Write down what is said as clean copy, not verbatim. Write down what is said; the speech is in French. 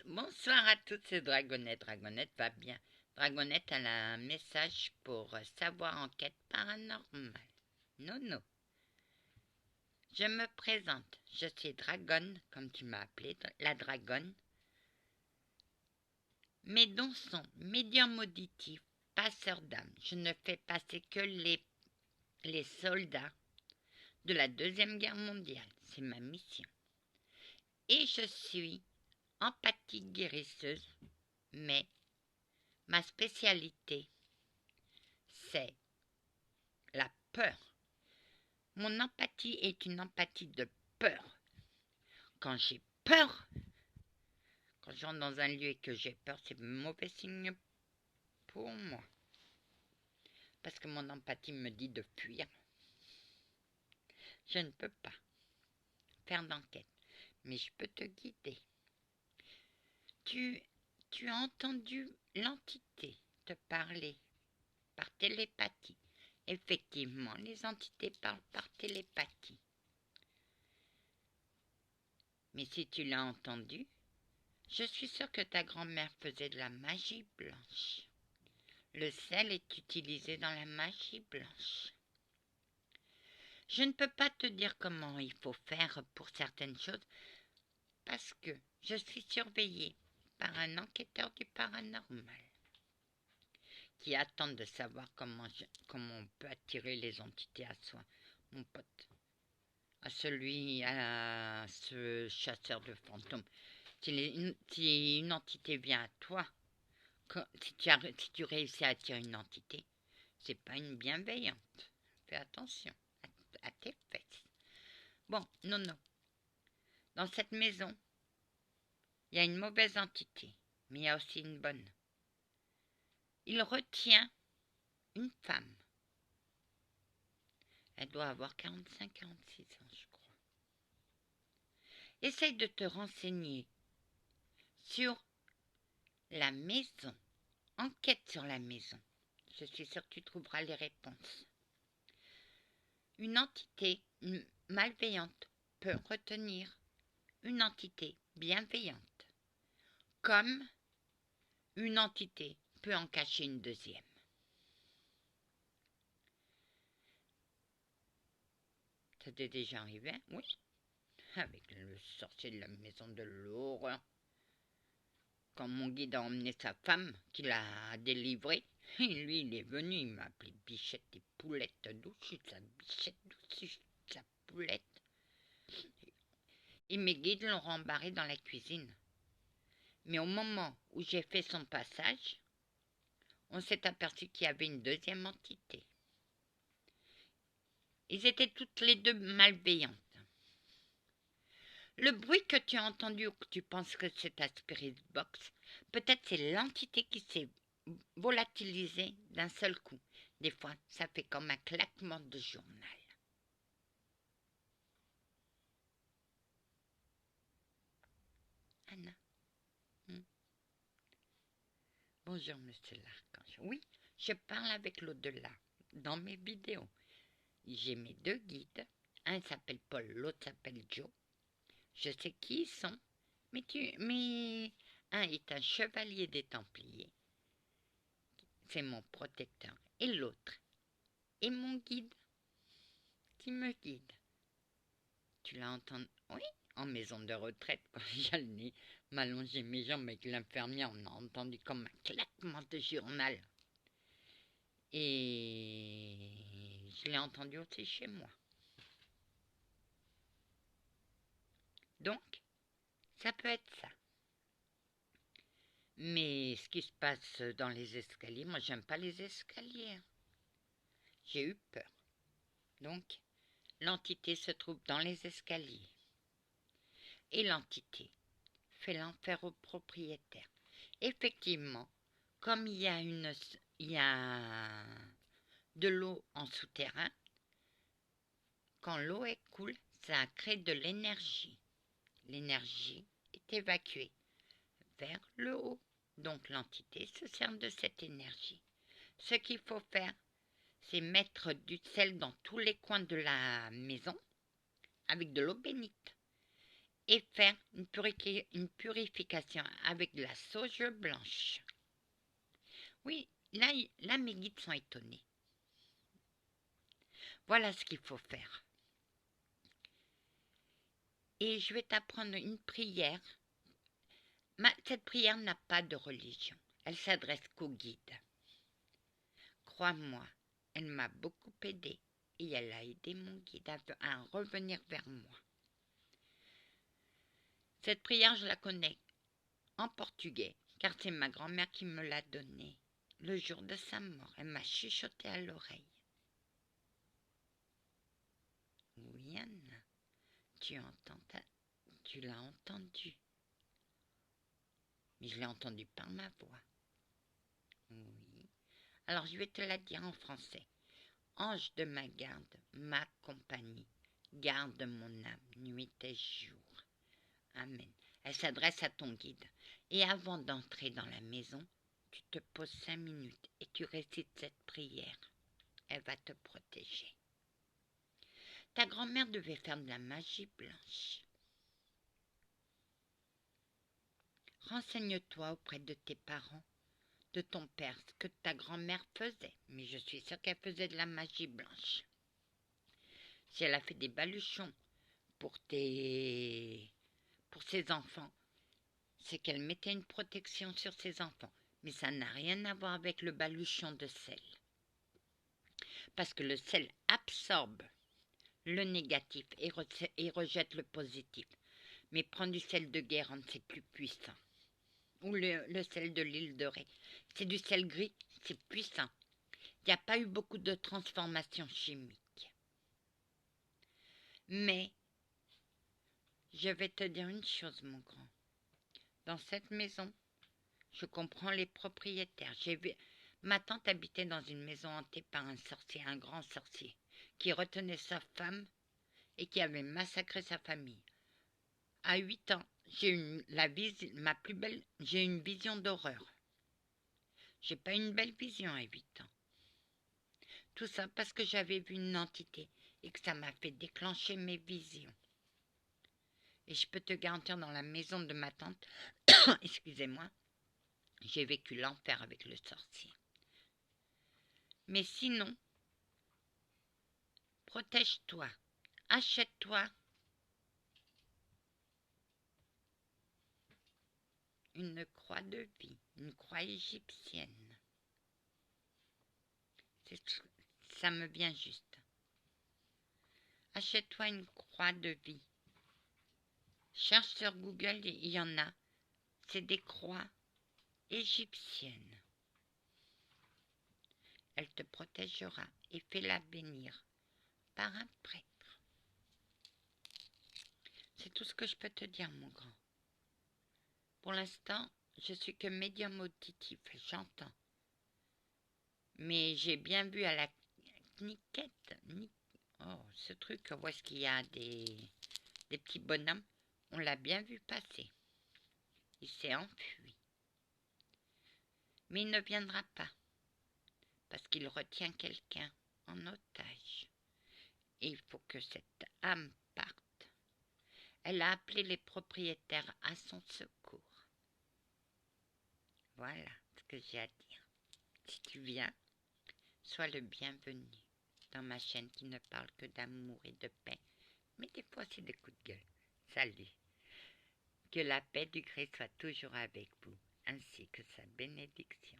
Bonsoir à toutes, c'est Dragonette. Dragonette va bien. Dragonette, elle a un message pour Savoir Enquête Paranormale. Non. Je me présente. Je suis Dragonne, comme tu m'as appelée, la Dragonne. Mes dons sont médium auditif, passeur d'âme. Je ne fais passer que les soldats de la Deuxième Guerre mondiale. C'est ma mission. Et je suis empathique guérisseuse, mais ma spécialité, c'est la peur. Mon empathie est une empathie de peur. Quand j'ai peur, quand j'entre dans un lieu et que j'ai peur, c'est mauvais signe pour moi. Parce que mon empathie me dit de fuir. Je ne peux pas faire d'enquête, mais je peux te guider. Tu as entendu l'entité te parler par télépathie. Effectivement, les entités parlent par télépathie. Mais si tu l'as entendu, je suis sûre que ta grand-mère faisait de la magie blanche. Le sel est utilisé dans la magie blanche. Je ne peux pas te dire comment il faut faire pour certaines choses parce que je suis surveillée par un enquêteur du paranormal qui attend de savoir comment on peut attirer les entités à soi. Mon pote, à ce chasseur de fantômes. Si une entité vient à toi, si tu réussis à attirer une entité, c'est pas une bienveillante. Fais attention à tes fesses. Bon, non. Dans cette maison, il y a une mauvaise entité, mais il y a aussi une bonne. Il retient une femme. Elle doit avoir 45-46 ans, je crois. Essaye de te renseigner sur la maison. Enquête sur la maison. Je suis sûre que tu trouveras les réponses. Une entité malveillante peut retenir une entité bienveillante, comme une entité peut en cacher une deuxième. Ça t'est déjà arrivé? Oui. Avec le sorcier de la maison de l'horreur. Quand mon guide a emmené sa femme, qu'il a délivrée, et lui il est venu, il m'a appelé Bichette et Poulette. D'où je suis sa Bichette, d'où je suis sa Poulette. Et mes guides l'ont rembarré dans la cuisine. Mais au moment où j'ai fait son passage, on s'est aperçu qu'il y avait une deuxième entité. Ils étaient toutes les deux malveillantes. Le bruit que tu as entendu ou que tu penses que c'est ta spirit box, peut-être c'est l'entité qui s'est volatilisée d'un seul coup. Des fois, ça fait comme un claquement de journal. Anna. Bonjour, monsieur l'archange. Oui, je parle avec l'au-delà dans mes vidéos. J'ai mes deux guides. Un s'appelle Paul, l'autre s'appelle Joe. Je sais qui ils sont, mais un est un chevalier des Templiers. C'est mon protecteur. Et l'autre est mon guide qui me guide. Tu l'as entendu? Oui, en maison de retraite, quand j'allais m'allonger mes jambes avec l'infirmière, on a entendu comme un claquement de journal. Et je l'ai entendu aussi chez moi. Donc, ça peut être ça. Mais ce qui se passe dans les escaliers, moi j'aime pas les escaliers. J'ai eu peur. Donc, l'entité se trouve dans les escaliers. Et l'entité fait l'enfer au propriétaire. Effectivement, comme il y a de l'eau en souterrain, quand l'eau coule, ça crée de l'énergie. L'énergie est évacuée vers le haut. Donc l'entité se sert de cette énergie. Ce qu'il faut faire, c'est mettre du sel dans tous les coins de la maison avec de l'eau bénite et faire une purification avec de la sauge blanche. Oui, là mes guides sont étonnés. Voilà ce qu'il faut faire. Et je vais t'apprendre une prière. Cette prière n'a pas de religion. Elle s'adresse qu'aux guides. Crois-moi, elle m'a beaucoup aidé et elle a aidé mon guide à revenir vers moi. Cette prière, je la connais en portugais, car c'est ma grand-mère qui me l'a donnée. Le jour de sa mort, elle m'a chuchoté à l'oreille. Oui, Anna, tu l'as entendu. Mais je l'ai entendu par ma voix. Oui. Alors je vais te la dire en français. Ange de ma garde, ma compagnie, garde mon âme, nuit et jour. Amen. Elle s'adresse à ton guide. Et avant d'entrer dans la maison, tu te poses 5 minutes et tu récites cette prière. Elle va te protéger. Ta grand-mère devait faire de la magie blanche. Renseigne-toi auprès de tes parents, de ton père, ce que ta grand-mère faisait. Mais je suis sûre qu'elle faisait de la magie blanche. Si elle a fait des baluchons pour ses enfants, c'est qu'elle mettait une protection sur ses enfants. Mais ça n'a rien à voir avec le baluchon de sel. Parce que le sel absorbe le négatif et rejette le positif. Mais prendre du sel de Guérande, c'est plus puissant. Ou le sel de l'île de Ré. C'est du sel gris, c'est puissant. Il n'y a pas eu beaucoup de transformations chimiques. Mais, je vais te dire une chose, mon grand. Dans cette maison, je comprends les propriétaires. Ma tante habitait dans une maison hantée par un sorcier, un grand sorcier, qui retenait sa femme et qui avait massacré sa famille. À 8 ans, j'ai eu j'ai une vision d'horreur. J'ai pas une belle vision à 8 ans. Tout ça parce que j'avais vu une entité et que ça m'a fait déclencher mes visions. Et je peux te garantir, dans la maison de ma tante, excusez-moi, j'ai vécu l'enfer avec le sorcier. Mais sinon, protège-toi, achète-toi une croix de vie, une croix égyptienne. Ça me vient juste. Achète-toi une croix de vie. Cherche sur Google, il y en a. C'est des croix égyptiennes. Elle te protégera et fais-la bénir par un prêtre. C'est tout ce que je peux te dire, mon grand. Pour l'instant, je suis que médium auditif, j'entends. Mais j'ai bien vu à la niquette, ce truc, où est-ce qu'il y a des petits bonhommes, on l'a bien vu passer. Il s'est enfui. Mais il ne viendra pas, parce qu'il retient quelqu'un en otage. Et il faut que cette âme parte. Elle a appelé les propriétaires à son secours. Voilà ce que j'ai à dire. Si tu viens, sois le bienvenu dans ma chaîne qui ne parle que d'amour et de paix. Mais des fois, c'est des coups de gueule. Salut. Que la paix du Christ soit toujours avec vous, ainsi que sa bénédiction.